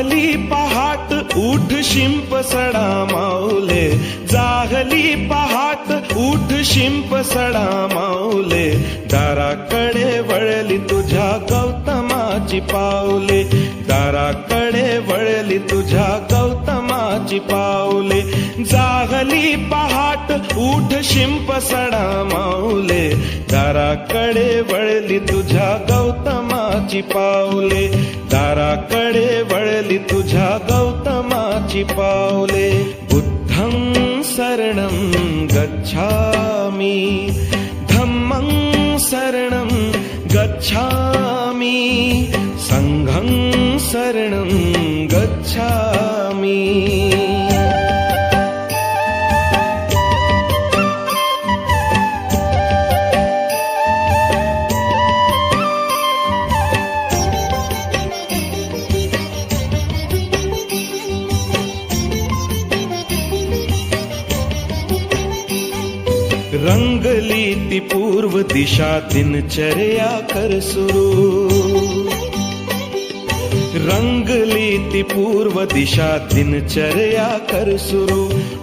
जाहली पहाट उठ शिंप सडा माऊले, जाहली पहाट उठ शिंप सडा माऊले, दाराकडे वळली तुझ्या गौतमाची पावले, दाराकडे वळली तुझ्या गौतमाची पावले, जाहली पहाट उठ शिंप सडा माऊले, दाराकडे वळली तुझ्या गौतमाची पावले, दाराकडे वळली तुझ्या गौतमाची पावले. बुद्धं शरणं गच्छामि, धम्मं शरणं गच्छामि, संघं शरणं गच्छामि. रंगली ती पूर्व दिशा दिनचर्या कर सुरू, रंगली ती पूर्व दिशा दिनचर्या कर सुरू,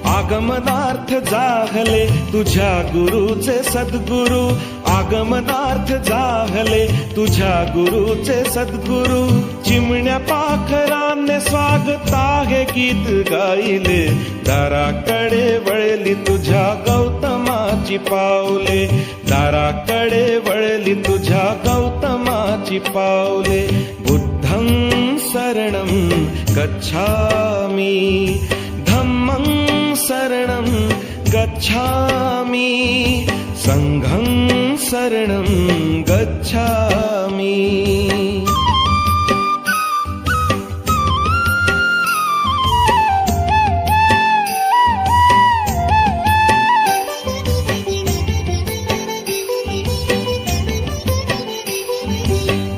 आगमनार्थ जाहले तुझ्या गुरुचे सद्गुरु, आगमनार्थ जाहले तुझ्या गुरुचे सद्गुरु, चिमण्या पाखराने स्वागत आहे गीत गायले, दाराकडे वळली तुझ्या गौतमाची पावले, दाराकडे वळली तुझ्या गौतमाची पावले. बुद्धं शरणं गच्छामि, धम्मं शरणं गच्छामि, संघं शरणं गच्छामि.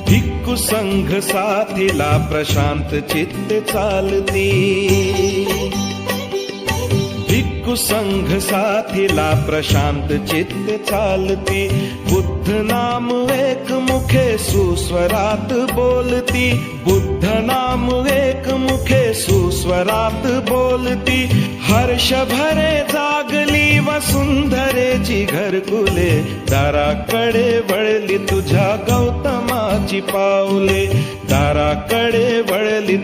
भिक्खू संघ साथीला प्रशांत चित्त चालती, भिक्खू संघ साथीला प्रशांत चित्त चालती, बुद्ध नाम एक मुखे सुस्वरात बोलती, बुद्ध नाम एक मुखे सुस्वरात बोलती, हर्ष भरे जागली वसुंधरेची घरकुले, दाराकडे वळली तुझ्या गौतमाची पावले, दाराकडे वळली